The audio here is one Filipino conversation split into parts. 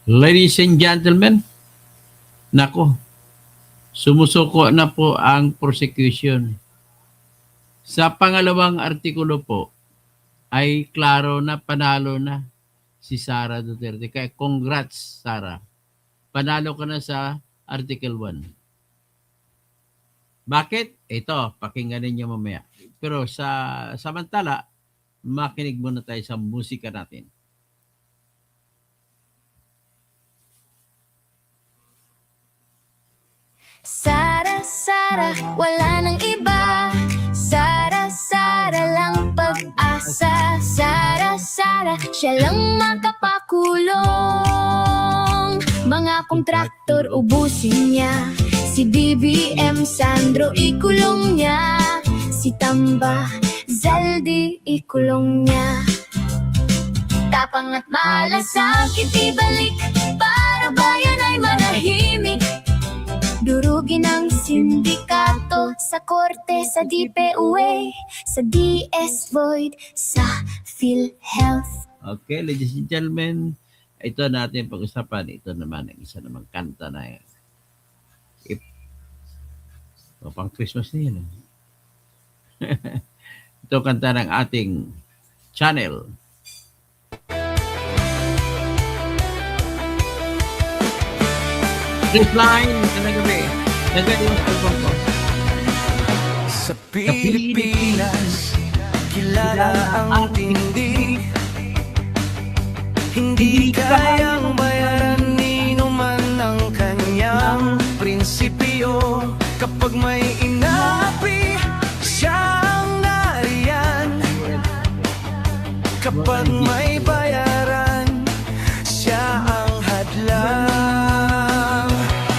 Ladies and gentlemen, nako, sumusuko na po ang prosecution. Sa pangalawang artikulo po, ay klaro na panalo na si Sara Duterte. Kaya congrats, Sara. Panalo ka na sa Article 1. Bakit? Ito, pakinggan ninyo mamaya. Pero sa samantala, makinig muna tayo sa musika natin. Sara, Sara, wala nang iba. Sara, Sara lang pag-asa. Sara, Sara, siya lang makapakulong. Mga kontraktor ubusin niya. Si BBM Sandro ikulong niya. Si Tamba Zaldi ikulong niya. Tapang at malasakit ibalik para bayan ay manahimik. Durugin ang sindikato sa korte, sa DPUA, sa DS Void, sa PhilHealth. Okay, ladies and gentlemen, ito natin pag-usapan. Ito naman ang isa namang kanta na yan. Pang Christmas na yun. Ito kanta ng ating channel. This line, kanagabi. Nagay yung album ko. Sa Pilipinas, kilala ang tindig. Hindi kayang bayaran nino man ang kanyang prinsipyo. Kapag may inapi, siya ang nariyan. Kapag may bayaran, siya ang hadlang.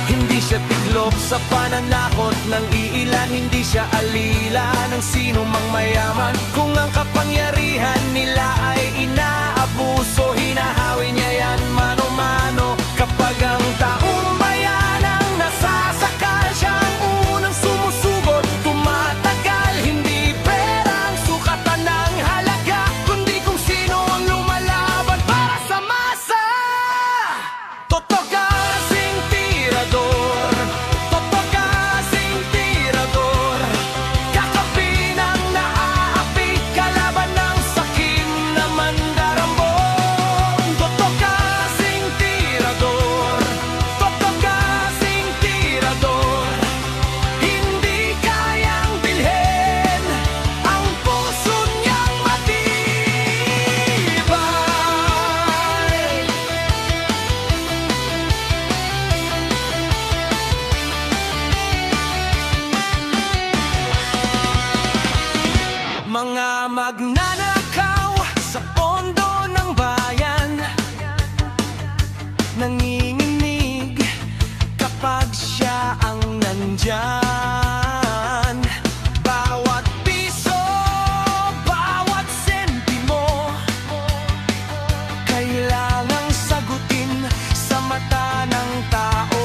Hindi siya tiglop sa pananakot ng iilan. Hindi siya alila ng sino mang mayaman. Kung ang kapangyarihan nila ay inaabuso, hinahawi niya yan mano-mano. Kapag ang taong bayan ang nasasakal, siya ang unang sumusugot, tumatagal. Hindi perang sukatan ng halaga, kundi kung sino ang lumalaban para sa masa. Totoo kasing tirador, totoo kasing tirador. Kakapin ang naaapi, kalaban ng sakim na mandarambong. Totoo kasing tirador, totoo kasing tirador. Hindi kayang bilhin ang puso niyang matibay. Mga magnanakaw sa pondo ng bayan, nanginginig kapag siya ang nandyan. Bawat piso, bawat sentimo, kailangang sagutin sa mata ng tao.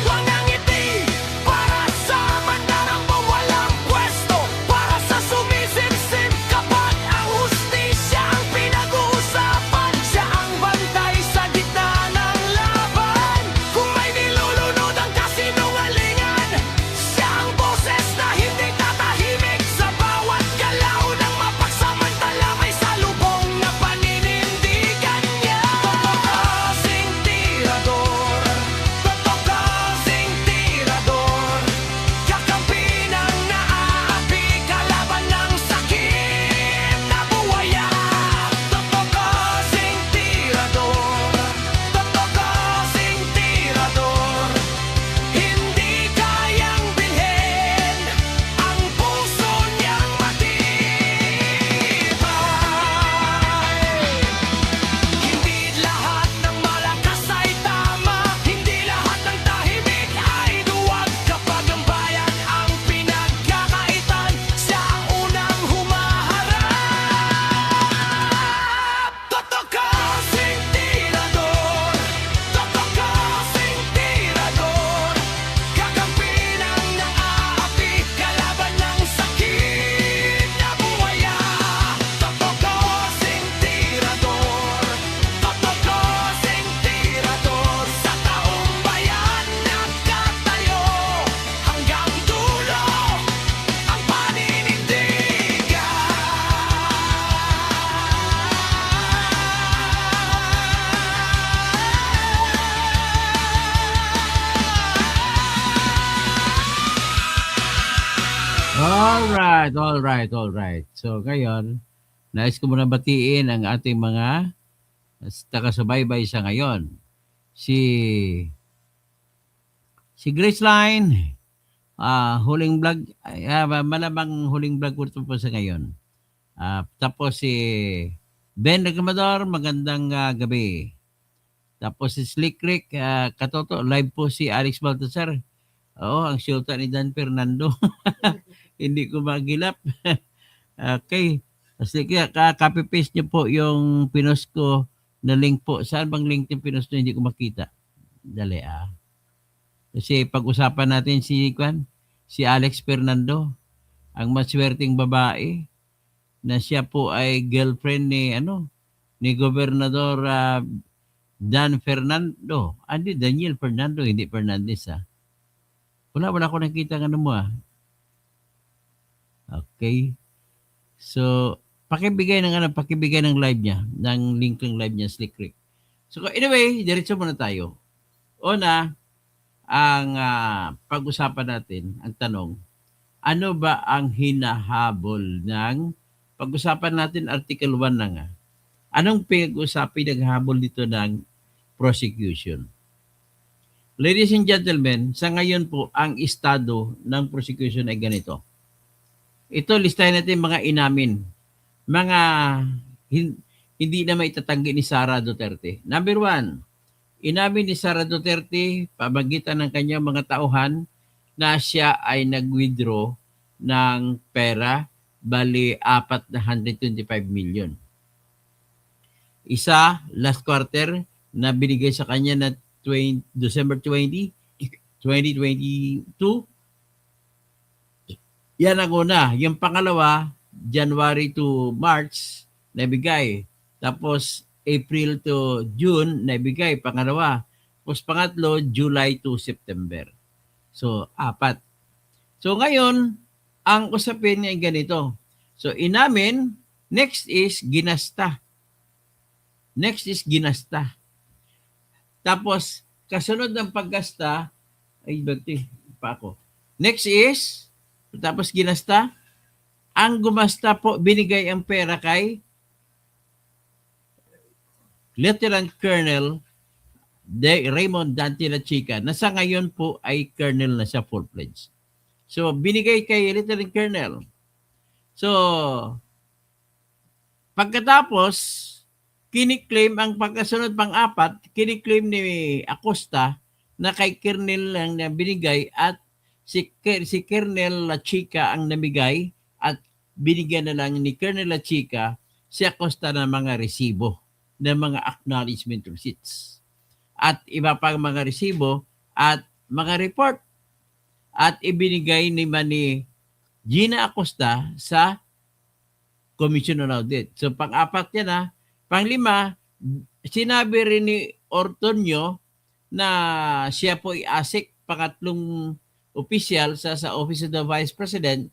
Walang ngiti para sa mandarambong walang pwesto, para sa sumisipsip kapag ang hustisya ang pinag-uusapan. Siya ang bantay sa gitna ng laban. Kung may nilulunod Alright. So ngayon, nais ko muna batiin ang ating mga taga-subaybay sa ngayon. Si Grace Line, huling vlog, malamang huling vlog ko ito po sa ngayon. Tapos si Ben Regamador, magandang gabi. Tapos si Slick Rick, katoto, live po si Alex Baltasar. Oo, ang syota ni Dan Fernando. Hindi ko magilap. Okay. Kasi copy-paste niyo po yung pinost ko na link po. Saan bang link yung pinost niyo? Hindi ko makita. Dali Kasi pag-usapan natin si Alex Fernando, ang maswerteng babae na siya po ay girlfriend ni Gobernador Dan Fernando. Hindi, Daniel Fernando, hindi Fernandez Wala ako nakita ng mo Okay. So, pakibigay ng live niya, ng link ng live niya, Slick Rick. So, anyway, diretso muna tayo. Una, ang pag-usapan natin, ang tanong, ano ba ang hinahabol ng pag-usapan natin Article 1 na nga? Anong pag-usapin naghabol dito ng prosecution? Ladies and gentlemen, sa ngayon po, ang estado ng prosecution ay ganito. Ito, listahin natin mga inamin. Mga hindi na maitatanggi ni Sara Duterte. Number 1, inamin ni Sara Duterte, pamagitan ng kanyang mga tauhan, na siya ay nag-withdraw ng pera, bali 425 million. Isa, last quarter, na binigay sa kanya na December 20, 2022. Yan ang una. Yung pangalawa, January to March, nabigay. Tapos, April to June, nabigay. Pangalawa. Tapos pangatlo, July to September. So, 4. So, ngayon, ang usapin niya ay ganito. So, inamin, next is ginasta. Tapos, kasunod ng paggasta, Next is, tapos ginasta, ang gumasta po, binigay ang pera kay Lieutenant Colonel Raymond Dante La Chica, na sa ngayon po ay Colonel na siya, full-fledged. So, binigay kay Lieutenant Colonel. So, pagkatapos, kiniklaim ang pagkasunod pang-4, kiniklaim ni Acosta na kay Colonel lang na binigay at si Colonel La Chica ang namigay at binigyan na lang ni Colonel La Chica si Acosta ng mga resibo, ng mga acknowledgement receipts at iba pang mga resibo at mga report at ibinigay ni Gina Acosta sa Commission on Audit. So pang-4 yan Pang-5, sinabi rin ni Ortonio na siya po ay ASIC, pangatlong official sa Office of the Vice President.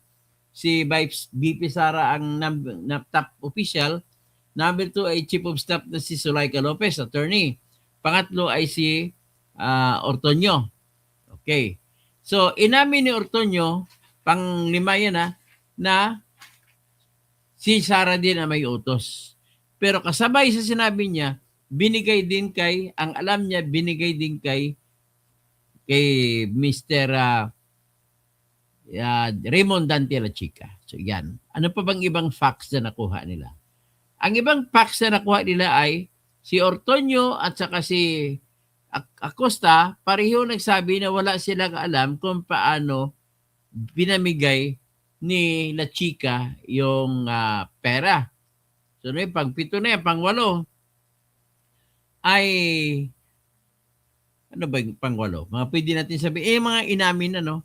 Si VP Sara ang top official. Number 2 ay Chief of Staff na si Zulaika Lopez, attorney. Pangatlo ay si Ortonio. Okay. So, inamin ni Ortonio, pang-5 yan na si Sara din na may utos. Pero kasabay sa sinabi niya, binigay din ang alam niya, binigay din kay Mr. Raymond Dante La Chica. So yan. Ano pa bang ibang facts na nakuha nila? Ang ibang facts na nakuha nila ay si Ortonio at saka si Acosta, pareho nagsabi na wala silang alam kung paano pinamigay ni La Chica yung pera. So, pang-7 na yan, pang-8 ay, ano ba yung pang-8? Mga pwede natin sabihin, mga inamin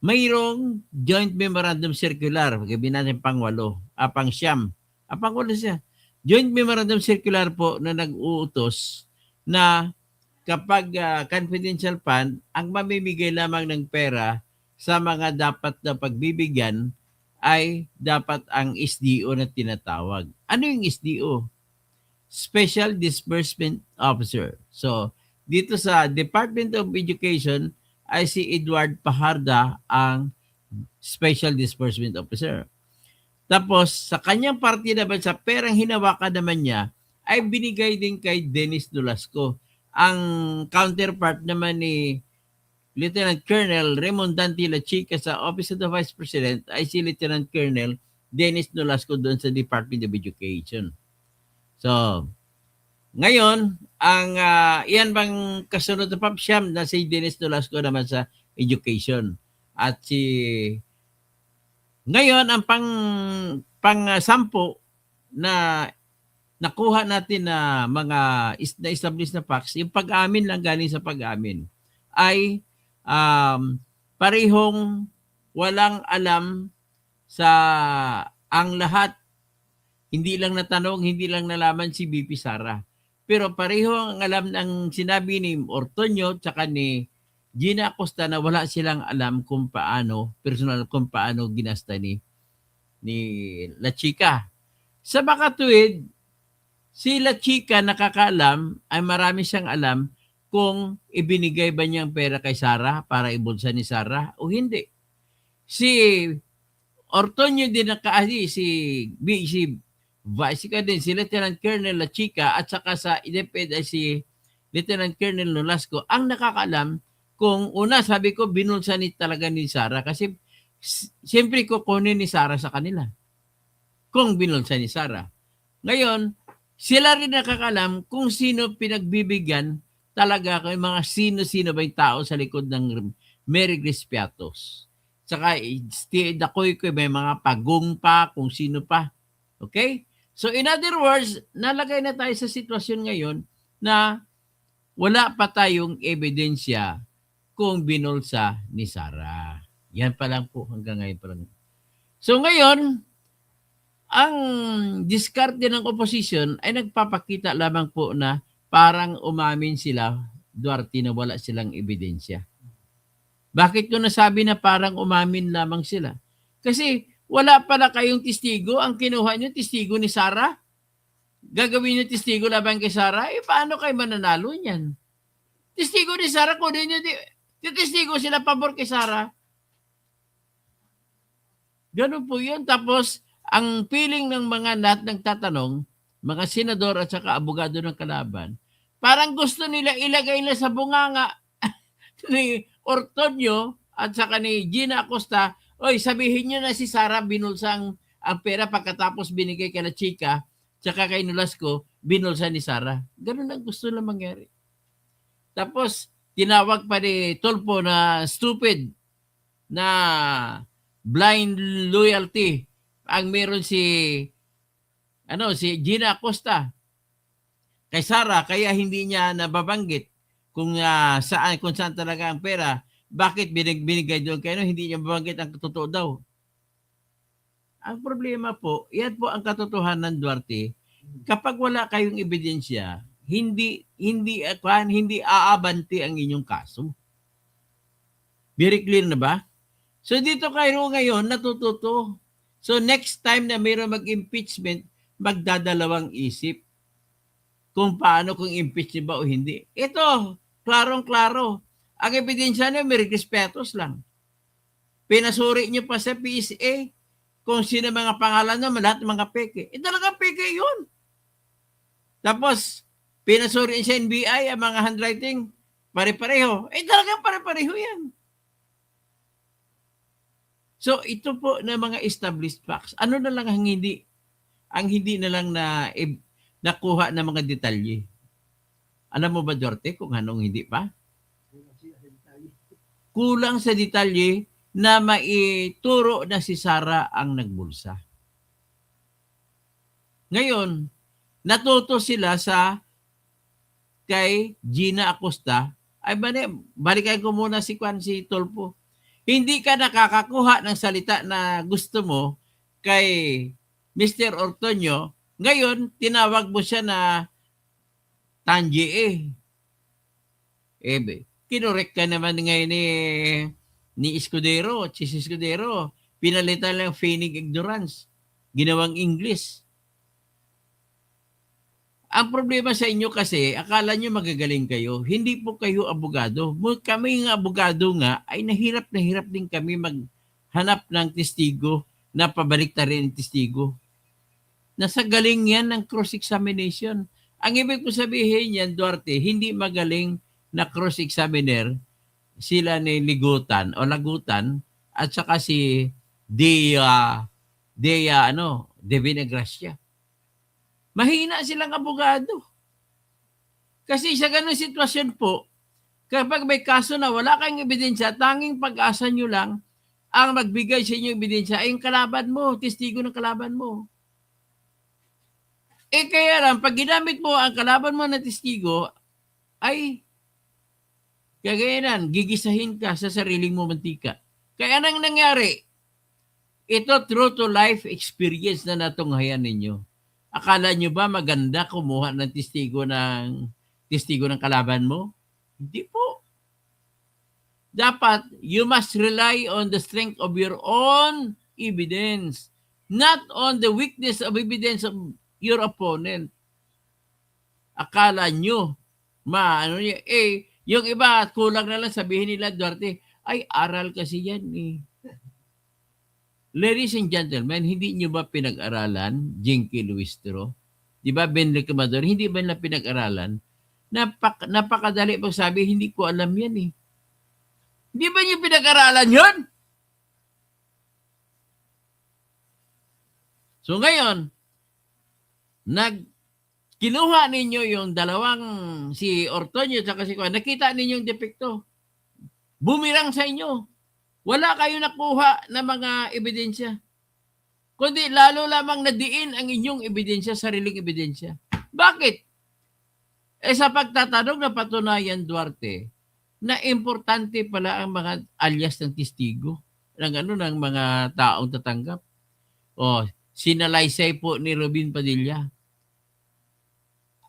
mayroong joint memorandum circular. Pagkabi natin pang-8, pang-9. Pang-8 siya. Joint memorandum circular po na nag-uutos na kapag confidential fund, ang mamimigay lamang ng pera sa mga dapat na pagbibigyan ay dapat ang SDO na tinatawag. Ano yung SDO? Special Disbursement Officer. So, dito sa Department of Education ay si Edward Paharda ang Special Disbursement Officer. Tapos, sa kanyang parte naman, sa perang hinawakan naman niya, ay binigay din kay Dennis Nolasco. Ang counterpart naman ni Lieutenant Colonel Raymond Dante La Chica sa Office of the Vice President ay si Lieutenant Colonel Dennis Nolasco doon sa Department of Education. So, ngayon, iyan bang kasunod na papsyam na si Dennis Nolasco naman sa Education. At ngayon, ang pang-sampo na nakuha natin na mga na-establish na facts, yung pag-amin lang galing sa pag-amin, ay parehong walang alam sa ang lahat. Hindi lang natanong, hindi lang nalaman si BP Sara. Pero pareho ang alam ng sinabi ni Ortonio tsaka ni Gina Acosta na wala silang alam kung paano, personal kung paano ginasta ni La Chica. Sa makatuwid, si La Chica nakakaalam, ay marami siyang alam kung ibinigay ba niyang pera kay Sara para ibulsa ni Sara o hindi. Si Ortonio din si Vice din, si Lieutenant Colonel La Chica at saka sa IDEPED ay si Lieutenant Colonel Nolasco ang nakakaalam kung una sabi ko binulsa talaga ni Sara kasi siyempre kukunin ni Sara sa kanila kung binulsa ni Sara. Ngayon, sila rin nakakaalam kung sino pinagbibigyan talaga kung mga sino-sino ba yung tao sa likod ng Mary Grace Piatos. Saka dakoy ko may mga pagong pa kung sino pa. Okay? So in other words, nalagay na tayo sa sitwasyon ngayon na wala pa tayong ebidensya kung binulsa ni Sara. Yan pa lang po hanggang ngayon pa lang. So ngayon, ang diskarte ng opposition ay nagpapakita lamang po na parang umamin sila, Duarte, na wala silang ebidensya. Bakit ko nasabi na parang umamin lamang sila? Kasi wala pala kayong testigo. Ang kinuha nyo, testigo ni Sara. Gagawin nyo testigo laban kay Sara. Paano kayo mananalo niyan? Testigo ni Sara, kunin nyo. Testigo sila pabor kay Sara. Ganun po yun. Tapos, ang feeling ng mga lahat ng tatanong, mga senador at saka abogado ng kalaban, parang gusto nila ilagay na sa bunganga ni Ortonio at saka ni Gina Acosta, oy, sabihin nyo na si Sara binulsa ang pera pagkatapos binigay kay La Chica tsaka kay Nolasco, binulsa ni Sara. Ganun ang gusto na mangyari. Tapos, tinawag pa ni Tolpo na stupid, na blind loyalty ang meron si Gina Acosta kay Sara, kaya hindi niya nababanggit kung saan talaga ang pera. Bakit binigay doon kayo? Hindi niya mabanggit ang totoo daw. Ang problema po, yan po ang katotohanan, Duarte. Kapag wala kayong ebidensya, hindi aabanti ang inyong kaso. Very clear na ba? So dito kayo ngayon natututo. So next time na mayroon mag-impeachment, magdadalawang isip kung paano, kung impeach ba o hindi. Ito, klarong-klaro. Ang ebidensya niya, may respetos lang. Pinasuri niyo pa sa PSA kung sino mga pangalan naman, lahat ng mga peke. Talaga peke yun. Tapos, pinasuri sa NBI ang mga handwriting, pare-pareho. Talaga pare-pareho yan. So, ito po na mga established facts. Ano na lang ang hindi na lang na nakuha ng mga detalye. Alam mo ba, Duarte, kung anong hindi pa? Kulang sa detalye na maituro na si Sara ang nagbulsa. Ngayon, natuto sila sa kay Gina Acosta. Ay, balikan ko muna si Tolpo. Hindi ka nakakakuha ng salita na gusto mo kay Mr. Ortonio. Ngayon, tinawag mo siya na Tanji kinorek ka naman ngayon ni Escudero, Chis Escudero. Pinalitan lang feigning ignorance. Ginawang English. Ang problema sa inyo kasi, akala nyo magagaling kayo. Hindi po kayo abogado. Kami nga abogado nga, ay nahirap din kami hanap ng testigo na pabalik na rin ang testigo. Nasa galing yan ng cross-examination. Ang ibig po sabihin yan, Duarte, hindi magaling na cross-examiner sila ni Ligutan o Lagutan at saka si De Vinegracia. Mahina silang abogado. Kasi sa ganung sitwasyon po, kapag may kaso na wala kang ebidensya, tanging pag-asa nyo lang ang magbigay sa inyo ebidensya ay yung kalaban mo, testigo ng kalaban mo. Kaya lang, pag ginamit mo ang kalaban mo na testigo, ay kagayanan, gigisahin ka sa sariling mo mantika. Kaya nang nangyari, ito true to life experience na natunghayan ninyo. Akala nyo ba maganda kumuha ng testigo ng kalaban mo? Hindi po. Dapat, you must rely on the strength of your own evidence, not on the weakness of evidence of your opponent. Akala nyo, yung iba kulang na lang sabihin nila, Duarte, ay aral kasi yan eh. Ladies and gentlemen, hindi nyo ba pinag-aralan, Jinky Luistro? Di ba, Ben Recamador, hindi ba nila pinag-aralan? Napakadali pag sabi, hindi ko alam yan eh. Di ba niyo pinag-aralan yun? So ngayon, kinuha ninyo yung dalawang, si Ortonio at si Juan, nakita ninyo yung depekto. Bumirang sa inyo. Wala kayo nakuha na mga ebidensya. Kundi lalo lamang nadiin ang inyong ebidensya, sariling ebidensya. Bakit? Sa pagtatanong na patunayan, Duarte, na importante pala ang mga alias ng testigo ng mga taong tatanggap. Sinalaysay po ni Robin Padilla.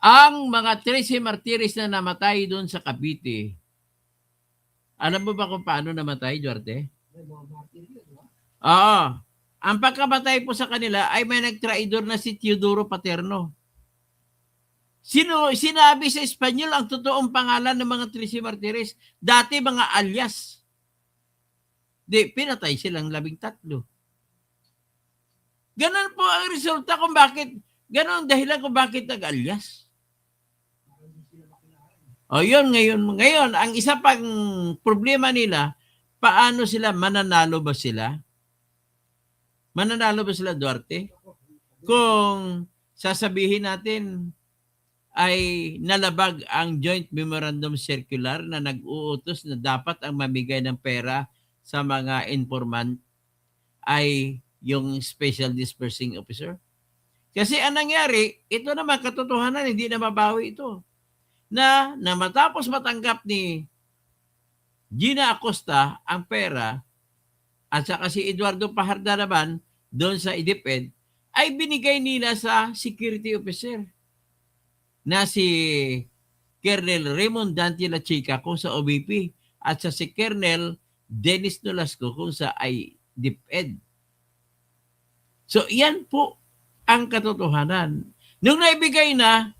Ang mga 13 martires na namatay doon sa Cavite. Alam mo ba kung paano namatay, Duarte? Oo. Ang pagkamatay po sa kanila ay may nagtraidor na si Teodoro Paterno. Sinabi sa Espanyol ang totoong pangalan ng mga 13 martires. Dati mga alias. Pinatay silang 13. Ganon po ang resulta kung bakit, ganon ang dahilan kung bakit nag-alias. Yun ngayon, ang isa pang problema nila, paano sila, mananalo ba sila? Mananalo ba sila, Duarte? Kung sasabihin natin, ay nalabag ang Joint Memorandum Circular na nag-uutos na dapat ang mamigay ng pera sa mga informant ay yung Special Dispersing Officer. Kasi ang nangyari, ito naman katotohanan, hindi na mabawi ito. Na matapos matanggap ni Gina Acosta ang pera at saka si Eduardo Pajarda naman doon sa IDepEd, ay binigay nila sa security officer na si Colonel Raymond Dante La Chica kung sa OBP at sa si Colonel Dennis Nolasco kung sa IDepEd. So, yan po ang katotohanan. Nung naibigay na,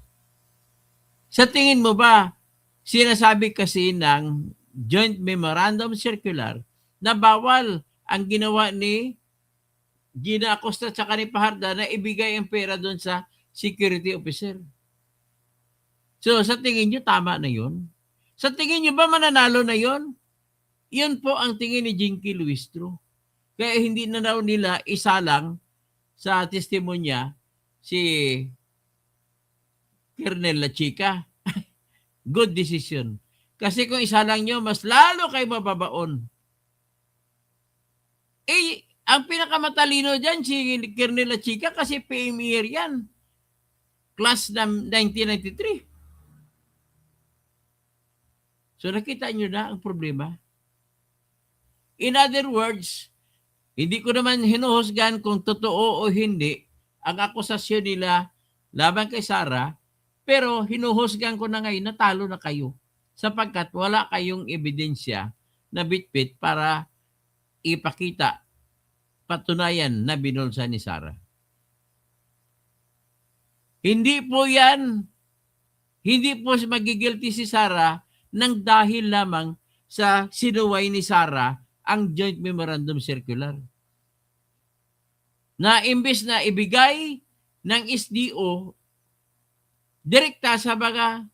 sa tingin mo ba, sinasabi kasi ng Joint Memorandum Circular na bawal ang ginawa ni Gina Acosta at saka ni Pajarda na ibigay ang pera doon sa security officer. So, sa tingin nyo, tama na yun? Sa tingin nyo ba mananalo na yun? Yun po ang tingin ni Jinky Luistro. Kaya hindi na daw nila isalang sa testimonya si Colonel La Chica. Good decision. Kasi kung isalang nyo, mas lalo kayo mababaon. Ang pinakamatalino dyan, si Colonel La Chica, kasi PMER yan. Class ng 1993. So nakita nyo na ang problema. In other words, hindi ko naman hinuhusgan kung totoo o hindi ang akusasyon nila laban kay Sara, pero hinuhusgan ko na ngayon na talo na kayo sapagkat wala kayong ebidensya na bitbit para ipakita, patunayan na binulsa ni Sara. Hindi po yan, hindi po magigilty si Sara nang dahil lamang sa sinuway ni Sara ang Joint Memorandum Circular. Na imbes na ibigay ng SDO direkta sa mga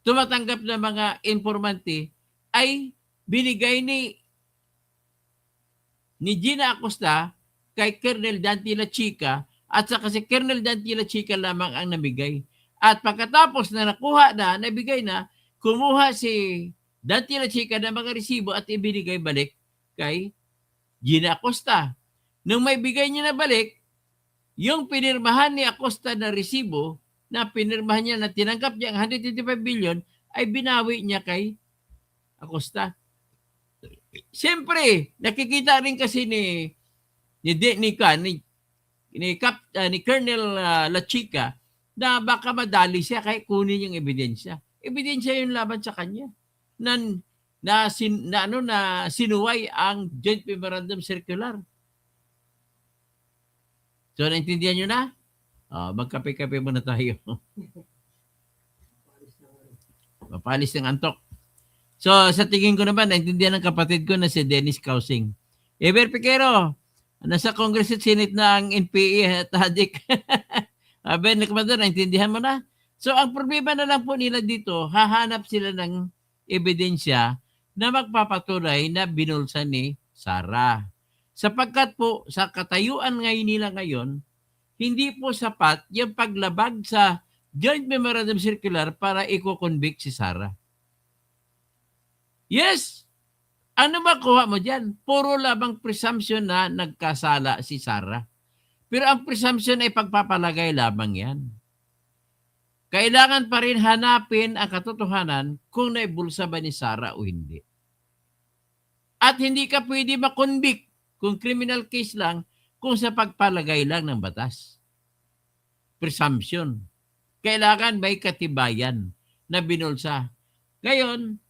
tumatanggap na mga informante, ay binigay ni Gina Acosta kay Colonel Dante La Chica, at saka si Colonel Dante La Chica lamang ang nabigay. At pagkatapos na nakuha na, nabigay na, kumuha si Dante La Chica ng mga resibo at ibinigay balik kay Gina Acosta. Nung may bigay niya na balik, yung pinirmahan ni Acosta na resibo, na pinirmahan niya na tinanggap niya ang 125 billion, ay binawi niya kay Acosta. Siyempre, nakikita rin kasi ni Colonel La Chica na baka madali siya kaya kunin yung ebidensya. Ebidensya yung laban sa kanya. Na sinuway ang Joint Memorandum Circular. So, naintindihan nyo na? Magkape-kape muna tayo. Mapalis ng antok. So, sa tingin ko naman, naintindihan ng kapatid ko na si Dennis Causing. Ever Piquero, nasa Congress at Senate na ang NPA at Hadik. Ben, naintindihan mo na? So, ang problema na lang po nila dito, hahanap sila ng ebidensya na magpapatunay na binulsa ni Sara. Sapagkat po, sa katayuan nila ngayon, hindi po sapat yung paglabag sa Joint Memorandum Circular para i-convict si Sara. Yes! Ano ba kuha mo dyan? Puro labang presumption na nagkasala si Sara. Pero ang presumption ay pagpapalagay lamang yan. Kailangan pa rin hanapin ang katotohanan kung naibulsa ba ni Sara o hindi. At hindi ka pwede makonvict kung criminal case lang kung sa pagpalagay lang ng batas. Presumption. Kailangan may katibayan na binulsa. Ngayon,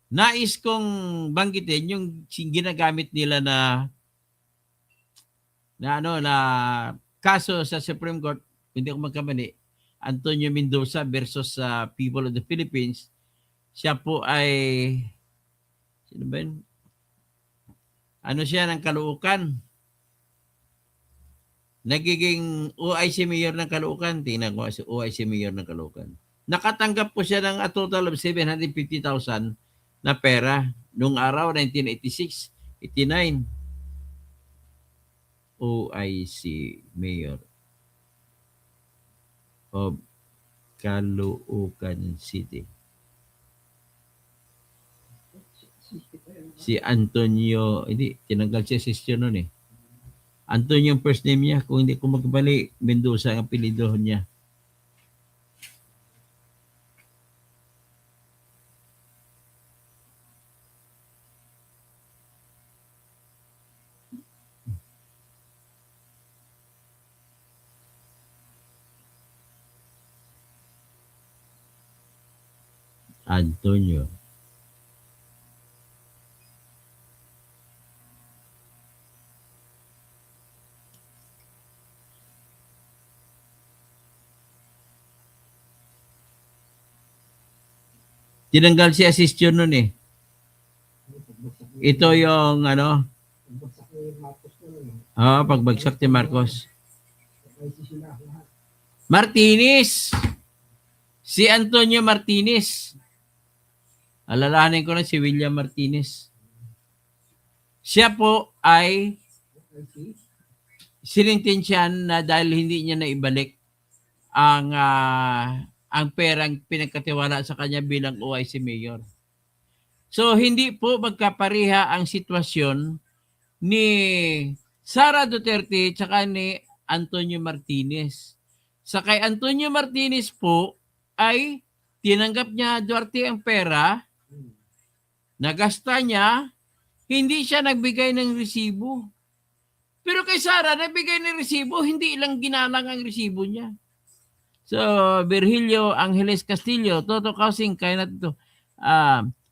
nais kong banggitin yung ginagamit nila na kaso sa Supreme Court, hindi ako magkamali, Antonio Mendoza versus People of the Philippines. Siya po ay sino ba yun? Siya ng Caloocan. Nagiging OIC Mayor ng Caloocan. Tingnan ko si OIC Mayor ng Caloocan. Nakatanggap po siya ng a total of 750,000 na pera noong araw 1986, 89. OIC Mayor of Caloocan City. Si Antonio, hindi, tinanggal siya sesyon nun eh. Antonio yung first name niya, kung hindi ko magbali, Mendoza ang apelido niya. Antonio. Tinanggal si assistant nun eh. Ito yung pagbagsak ni Marcos. Martinez. Si Antonio Martinez. Alalahanin ko na si William Martinez. Siya po ay sinintensyan na dahil hindi niya naibalik ang perang pinagkatiwala sa kanya bilang OIC Mayor. So, hindi po magkapariha ang sitwasyon ni Sara Duterte at ni Antonio Martinez. Sa kay Antonio Martinez po ay tinanggap niya Duterte ang pera, nagasta niya, hindi siya nagbigay ng resibo. Pero kay Sara, nagbigay ng resibo, hindi lang ginalang ang resibo niya. So, Virgilio Angeles Castillo, Toto Causing, kaya na ito.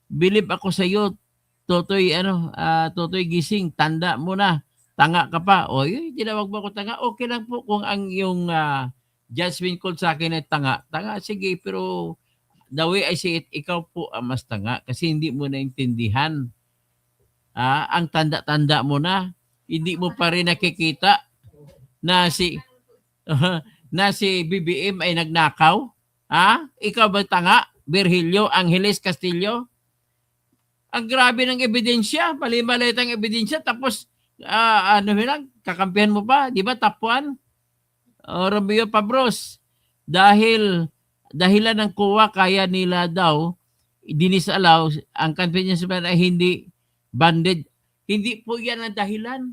Believe ako sa iyo, Totoy Gising, tanda mo na, tanga ka pa. O, tinawag mo ako tanga, okay lang po kung ang yung judgment call sa akin ay tanga. Tanga, sige, pero the way I see it, ikaw po ang mas tanga kasi hindi mo naintindihan. Ang tanda-tanda mo na, hindi mo pa rin nakikita na si na si BBM ay nagnakaw. Ikaw ba tanga? Virgilio Angeles Castillo? Ang grabe ng ebidensya, mali-maliit ang ebidensya, tapos kakampihan mo pa, di ba, tapuan? Romeo Pabros, dahilan ng kuwa, kaya nila daw dinisallow ang confidence ban ay hindi banded. Hindi po yan ang dahilan.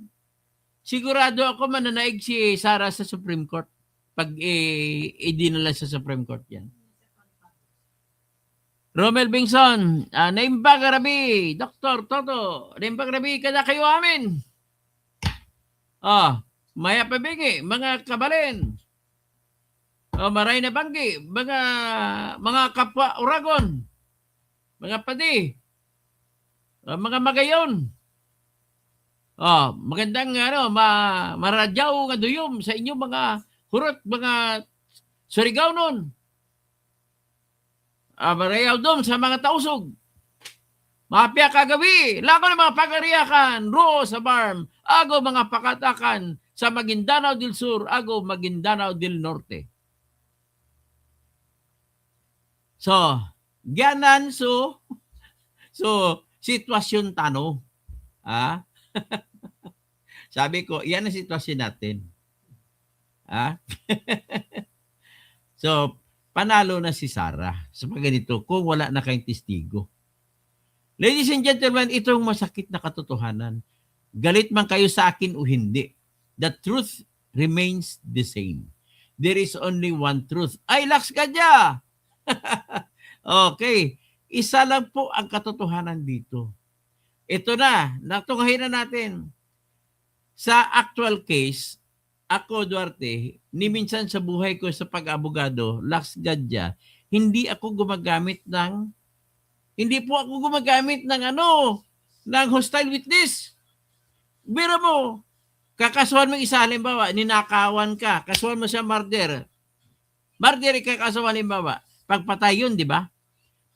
Sigurado ako mananaig si Sara sa Supreme Court pag idinala sa Supreme Court yan. Romel Bingson, naimbag Rabi, Dr. Toto, naimbag Rabi, kada kayo amin. Maya pabigi, mga kabalin. Maray na banggi, mga kapwa Uragon, mga padi, mga magayon. Magandang maradyaw nga duyom sa inyo mga hurot, mga Surigao nun. Marayaw dom sa mga tausog. Mapya kagabi, lako ng mga pagariakan, ro sa barm, ago mga pakatakan sa Maguindanao del Sur, ago Maguindanao del Norte. So, ganan so sitwasyon tano. Sabi ko, yan ang sitwasyon natin. So, panalo na si Sara sa ganito kung wala na kayong testigo. Ladies and gentlemen, itong masakit na katotohanan. Galit man kayo sa akin o hindi, the truth remains the same. There is only one truth. Ay, Lax Gadya! Okay. Isa lang po ang katotohanan dito. Ito na, natunghahin na natin. Sa actual case, ako, Duarte, ni minsan sa buhay ko sa pag-abogado, Lax Gadya, hindi po ako gumagamit ng ng hostile witness. Biro mo, kakasuhan mo isa, halimbawa, ninakawan ka, kasuhan mo siya murder. Murder, kakasuhan halimbawa, pagpatay yun, di ba?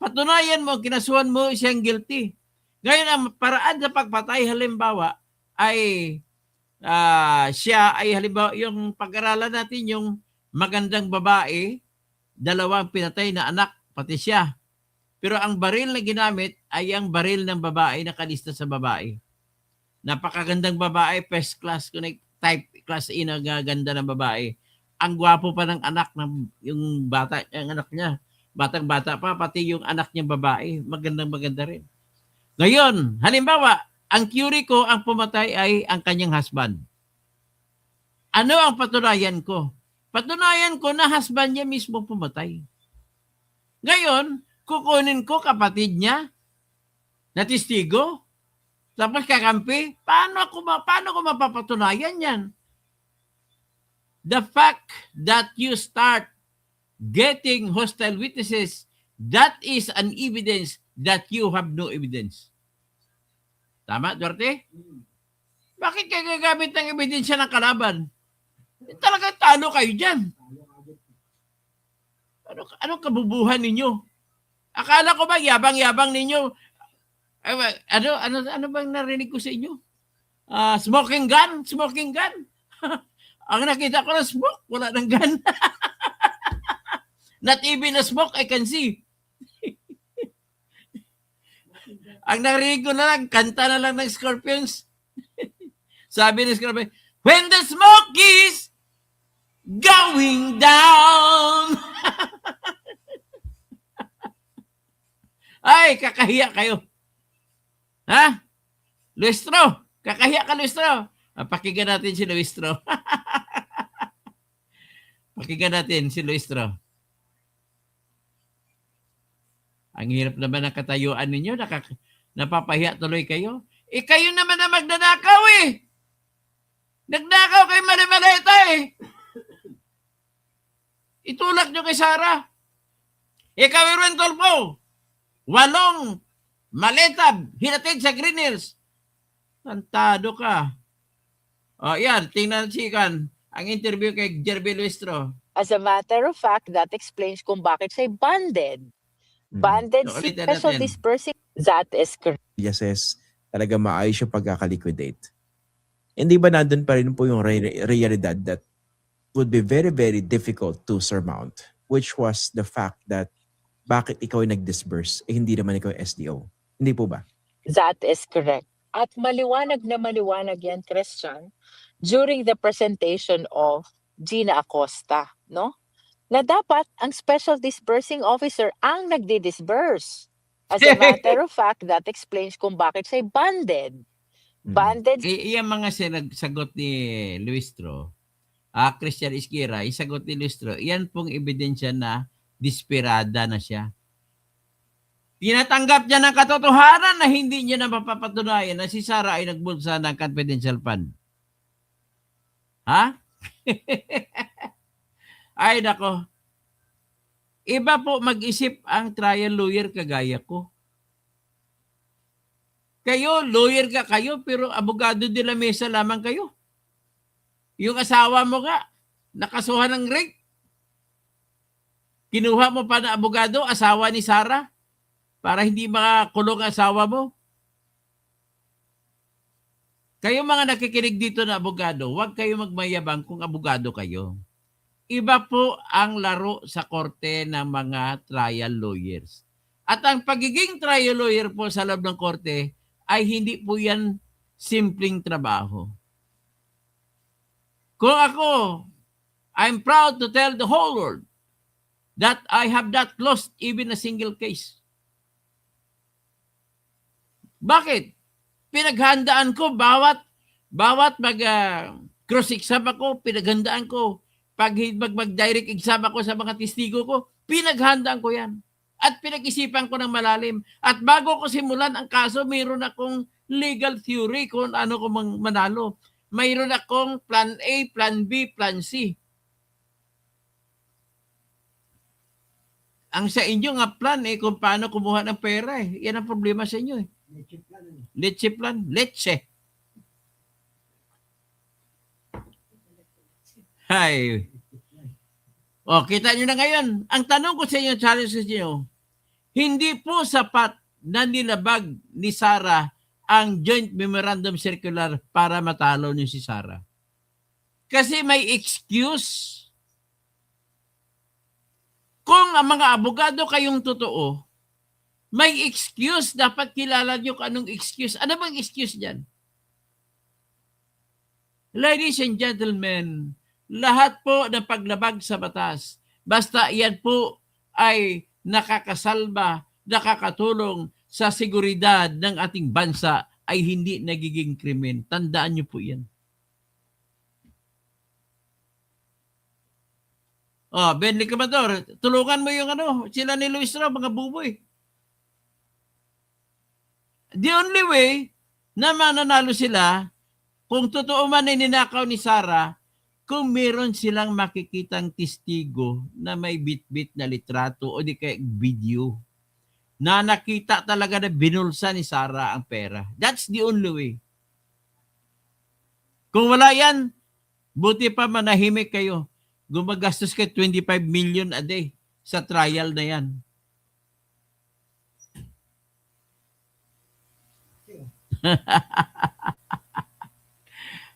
Patunayan mo, kinasuhan mo siyang guilty. Ngayon, ang paraan sa pagpatay, halimbawa, ay siya ay halimbawa yung pag-aralan natin yung magandang babae, dalawang pinatay na anak, pati siya. Pero ang baril na ginamit ay ang baril ng babae na kalista sa babae. Napakagandang babae, first class, type class A na gaganda ng babae. Ang gwapo pa ng anak ng yung bata, ang anak niya. Batang-bata pa, pati yung anak niyang babae, magandang-maganda rin. Ngayon, halimbawa, ang theory ko, ang pumatay ay ang kanyang husband. Ano ang patunayan ko? Patunayan ko na husband niya mismo pumatay. Ngayon, kukunin ko kapatid niya na testigo, tapos kakampi, paano ko mapapatunayan yan? The fact that you start getting hostile witnesses, that is an evidence that you have no evidence. Tama, Duarte? Bakit kayo gagamit ng ebidensya ng kalaban? Talagang talo kayo dyan. Ano kabubuhan ninyo? Akala ko ba yabang-yabang ninyo? Ano bang narinig ko sa inyo? Smoking gun? Smoking gun? Ang nakita ko na smoke, wala ng gun. Not even a smoke, I can see. Ang narinig ko na lang, kanta na lang ng Scorpions. Sabi ng Scorpions, when the smoke is going down. Ay, kakahiya kayo. Ha? Luistro, kakahiya ka, Luistro. Pakinggan natin si Luistro. Pakinggan natin si Luistro. Ang hirap naman ng katayuan ninyo, napapahiya tuloy kayo. Kayo naman na magnanakaw eh. Nagnakaw kayo mali-maleta eh. Itulak nyo kay Sara. Ikaw Irwin Tulfo, 8 maleta hinatid sa Green Hills. Tantado ka. Yan, tingnan sikan ang interview kay Jerby Luistro. As a matter of fact, that explains kung bakit siya bonded. Banded So, si ulitin special natin. dispersing. That is correct. Yes, talaga maayos yung pagkakaliquidate. Hindi ba nandun pa rin po yung realidad that would be very, very difficult to surmount, which was the fact that bakit ikaw ay nag-disburse, hindi naman ikaw yung SDO. Hindi po ba? That is correct. At maliwanag na maliwanag yan, Christian, during the presentation of Gina Acosta, no? Na dapat ang special disbursing officer ang nagdi-disburse. As a matter of fact, that explains kung bakit siya banded. Banded Iyan mga sagot ni Luistro, Christian Isquira, isagot ni Luistro, iyan pong ebidensya na desperada na siya. Tinatanggap niya ng katotohanan na hindi niya na mapapatunayan na si Sara ay nagbulsa ng confidential fund. Ha? Ay nako. Iba po mag-isip ang trial lawyer kagaya ko. Kayo, lawyer ka kayo, pero abogado de la mesa lamang kayo. Yung asawa mo nga, nakasuhan ng rape. Kinuha mo pa na abogado, asawa ni Sara, para hindi makakulong ang asawa mo. Kayo mga nakikinig dito na abogado, huwag kayo magmayabang kung abogado kayo. Iba po ang laro sa korte ng mga trial lawyers. At ang pagiging trial lawyer po sa loob ng korte ay hindi po yan simpleng trabaho. Kung ako, I'm proud to tell the whole world that I have not lost even a single case. Bakit? Pinaghandaan ko bawat cross-exam ako, pinaghandaan ko. Pag mag-direct exam ako sa mga testigo ko, pinaghandaan ko yan. At pinag-isipan ko ng malalim. At bago ko simulan ang kaso, mayroon akong legal theory kung ano ko manalo. Mayroon akong plan A, plan B, plan C. Ang sa inyo nga plan kung paano kumuha ng pera Yan ang problema sa inyo Leche plan. Leche. Hay. O, kita nyo na ngayon. Ang tanong ko sa inyo, challenge sa inyo, hindi po sapat na nilabag ni Sara ang Joint Memorandum Circular para matalo niyo si Sara. Kasi may excuse. Kung ang mga abogado kayong totoo, may excuse. Dapat kilala niyo kung anong excuse. Ano bang excuse dyan? Ladies and gentlemen, lahat po ng paglabag sa batas, basta yan po ay nakakasalba, nakakatulong sa seguridad ng ating bansa ay hindi nagiging krimen. Tandaan niyo po yan. Ben Licamador, tulungan mo yung sila ni Luis Raw, mga buboy. The only way na mananalo sila, kung totoo man ay ninakaw ni Sara, kung meron silang makikitang testigo na may bit-bit na litrato o di kaya video na nakita talaga na binulsa ni Sara ang pera. That's the only way. Kung wala yan, buti pa manahimik kayo. Gumagastos kayo 25 million a day sa trial na yan.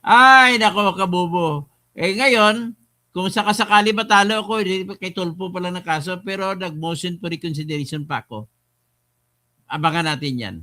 Ay, nako kabubo. Ngayon, kung sakasakali matalo ako, kay Tulfo pa lang ng kaso, pero nag-motion for reconsideration pa ako. Abangan natin yan.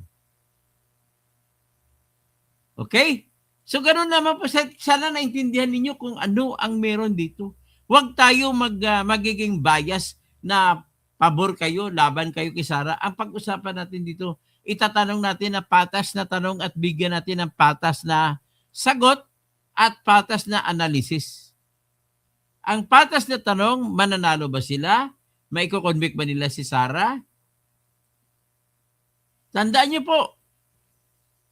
Okay? So, ganun naman po. Sana naintindihan ninyo kung ano ang meron dito. Huwag tayo magiging bias na pabor kayo, laban kayo kay Sara. Ang pag-usapan natin dito, itatanong natin na patas na tanong at bigyan natin ng patas na sagot at patas na analysis. Ang patas na tanong, mananalo ba sila? May convict ba nila si Sara? Tandaan niyo po,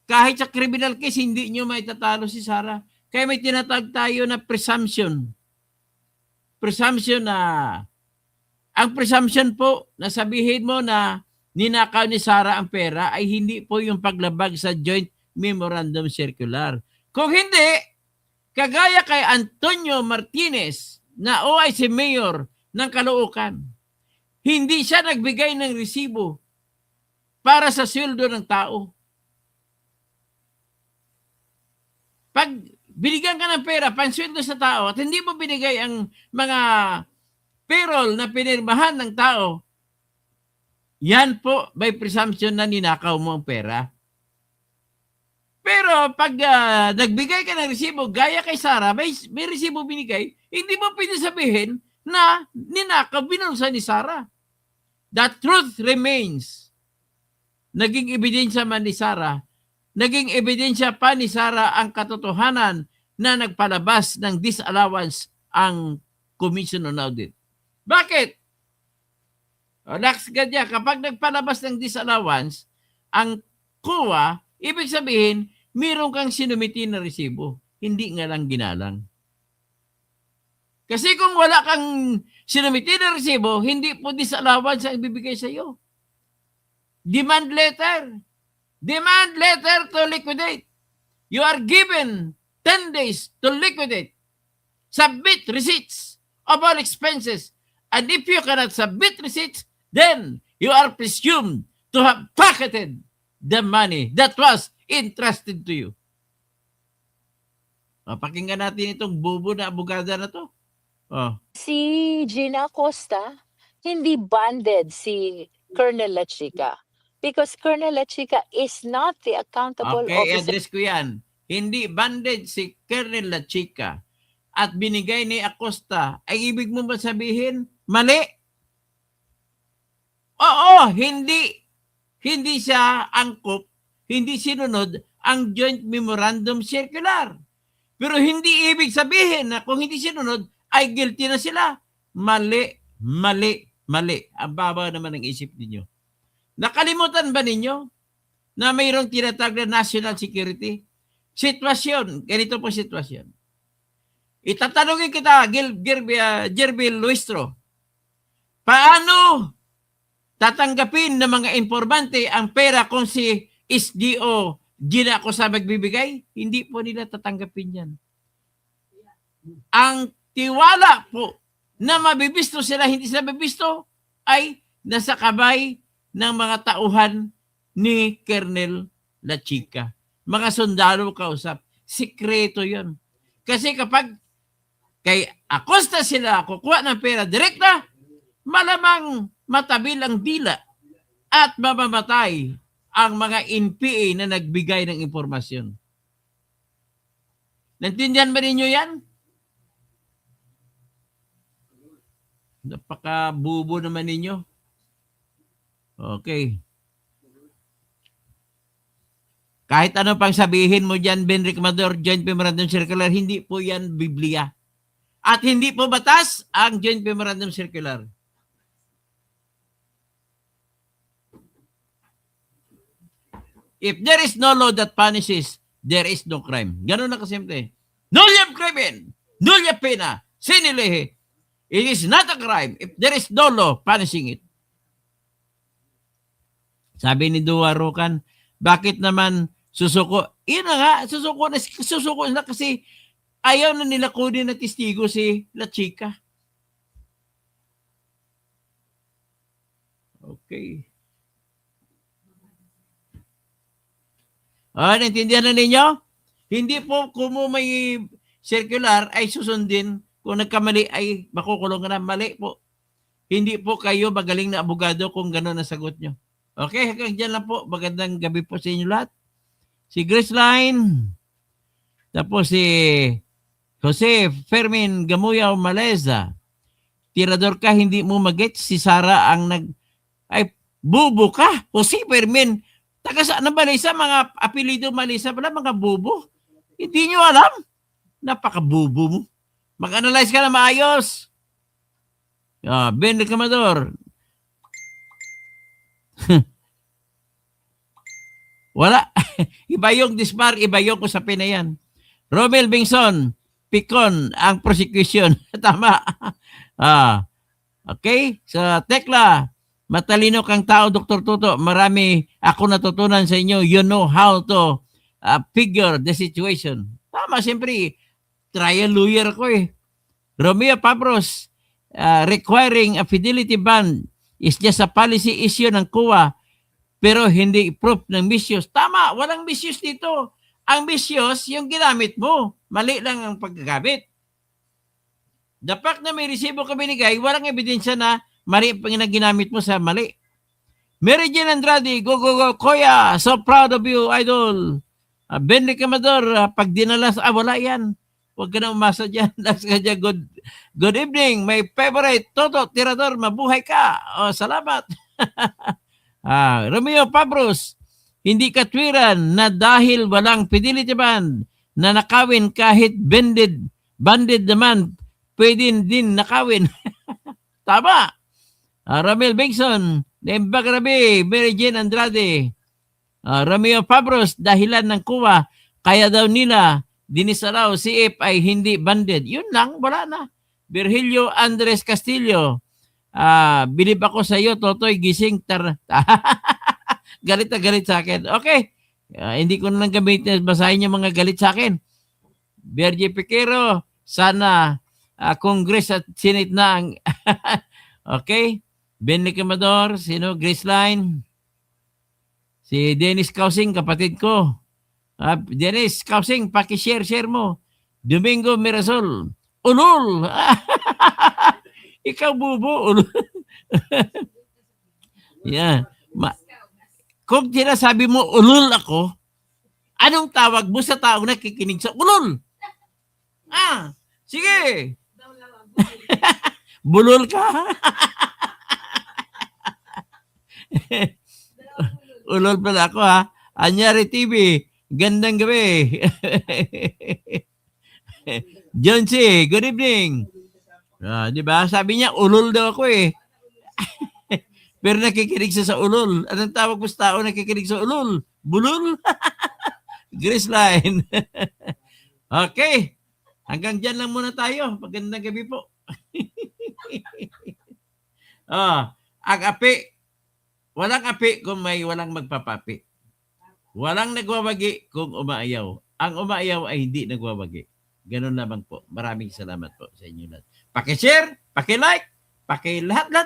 kahit sa criminal case, hindi niyo maitatalo si Sara. Kaya may tinatawag tayo na presumption. Presumption na, ang presumption po, na sabihin mo na ninakaw ni Sara ang pera ay hindi po yung paglabag sa Joint Memorandum Circular. Kung hindi, kagaya kay Antonio Martinez na OIC Mayor ng Caloocan, Hindi siya nagbigay ng resibo para sa sweldo ng tao. Pag binigyan ka ng pera, pansweldo sa tao, at hindi mo binigay ang mga payroll na pinirmahan ng tao, yan po by presumption na ninakaw mo ang pera. Pero pag nagbigay ka ng resibo, gaya kay Sarah, may resibo binigay, hindi mo pwede sabihin na ninakaw, binulsa ni Sarah. The truth remains. Naging ebidensya man ni Sarah, naging ebidensya pa ni Sarah ang katotohanan na nagpalabas ng disallowance ang Commission on Audit. Bakit? Lax ganyan, kapag nagpalabas ng disallowance, ang COA, ibig sabihin, mayroon kang sinumiti na resibo. Hindi nga lang ginalang. Kasi kung wala kang sinumiti na resibo, hindi po disallowance ang ibibigay sa iyo. Demand letter. Demand letter to liquidate. You are given 10 days to liquidate. Submit receipts of all expenses. And if you cannot submit receipts, then you are presumed to have pocketed the money that was entrusted to you. Pakinggan natin itong bubo na abogada na to. Si Gina Acosta, hindi banded si Colonel Lachica. Because Colonel Lachica is not the accountable Okay, officer. address ko yan. Hindi banded si Colonel Lachica at binigay ni Acosta, ay ibig mo ba sabihin, mali? Oo, hindi. Hindi siya angkop, hindi sinunod ang Joint Memorandum Circular. Pero hindi ibig sabihin na kung hindi sinunod, ay guilty na sila. Mali, mali, mali. Ang baba naman ng isip ninyo. Nakalimutan ba ninyo na mayroong tinatawag na national security? Sitwasyon, ganito po sitwasyon. Itatanungin kita, Gerbil Luistro, paano tatanggapin ng mga informante ang pera kung si SDO Gina ako sa magbibigay? Hindi po nila tatanggapin yan. Ang tiwala po na mabibisto sila, hindi sila mabibisto, ay nasa kamay ng mga tauhan ni Colonel Lachica. Mga sundalo kausap. Sikreto yon. Kasi kapag kay Acosta sila kukuha ng pera direkta, malamang matabil ang dila at mamamatay ang mga NPA na nagbigay ng impormasyon. Naintindihan ba ninyo yan? Napaka-bubo naman ninyo. Okay. Kahit ano pang sabihin mo dyan, Benric Mador, Joint Memorandum Circular, hindi po yan Biblia. At hindi po batas ang Joint Memorandum Circular. If there is no law that punishes, there is no crime. Ganun na kasimple. Nulliam crimen, nullia pena, sine lege. It is not a crime if there is no law punishing it. Sabi ni Dua Rocan, bakit naman susuko? Yun na nga, susuko na kasi ayaw na nila kunin na testigo si Lachica. Okay. Naintindihan na ninyo? Hindi po kung may circular ay susundin. Kung nagkamali ay makukulong ka na. Mali po. Hindi po kayo magaling na abogado kung gano'n ang sagot nyo. Okay, hanggang dyan lang po. Magandang gabi po sa inyo lahat. Si Graceline. Tapos si Jose Fermin Gamuyaw Maleza. Tirador ka, hindi mo mag-get. Si Sara ang ay, bubo ka. Jose Fermin. Taga saan na Malisa? Mga apelido Malisa pala, mga bubo. Hindi nyo alam. Napaka-bubo mo. Mag-analyze ka na maayos. Ben Recamador. Wala. Iba yung dispar, iba yung kusapin na yan. Romel Bingson, Picon, ang prosecution. Tama. Okay? So, Tekla, matalino kang tao, Dr. Tuto. Marami ako natutunan sa inyo. You know how to figure the situation. Tama, siyempre, trial lawyer ko eh. Romeo Pabros, requiring a fidelity bond It's just a policy issue ng COA pero hindi proof ng misuse. Tama, walang misuse dito. Ang misuse, yung ginamit mo. Mali lang ang paggagamit. The fact na may resibo ka binigay, walang ebidensya na mali ang ginamit mo sa mali. Mary Jane Andrade, go, go, go, Kuya, so proud of you, idol. Ben Recamador, pag dinala sa, wala yan. Huwag ka na umasa dyan. Last ka dyan, good evening, my favorite, Toto Tirador, mabuhay ka. Oh, salamat. Romeo Pabros, hindi katwiran na dahil walang fidelity band na nakawin kahit banded naman, pwede din nakawin. Tama. Ramil Bengson, Nembag Rabi, Mary Jane Andrade, Romeo Pabros, dahilan ng COA, kaya daw nila dinisaraw si If ay hindi banded. Yun lang, wala na. Virgilio Andres Castillo, bilib ako sa iyo, Totoy, gising galit na galit sa akin. Okay, hindi ko na lang gamitin, basahin yung mga galit sa akin. Berge Piquero, sana Congress at Senate na ang okay. Ben Lecamador, sino? Graceline. Si Dennis Causing, kapatid ko. Dennis Causing, paki-share mo. Domingo Mirasol, ulul. Ikaw bubo, ulul. Yeah. Kung sinasabi mo ulul ako, anong tawag mo sa taong nakikinig sa ulul? Sige. Bulol ka. Ulol pala ako ha. Anyari TV, gandang gabi. John C, good evening. Di ba? Sabi niya, ulol daw ako eh. Pero nakikinig siya sa ulol. Anong tawag mo sa tao nakikinig sa ulol? Bulol? Graceline. Okay. Hanggang dyan lang muna tayo. Magandang gabi po. Ang api, walang api kung may walang magpapapi. Walang nagwawagi kung umaayaw. Ang umaayaw ay hindi nagwawagi. Ganun lamang po. Maraming salamat po sa inyo lahat. Paki-share, paki-like, paki-lahat-lahat.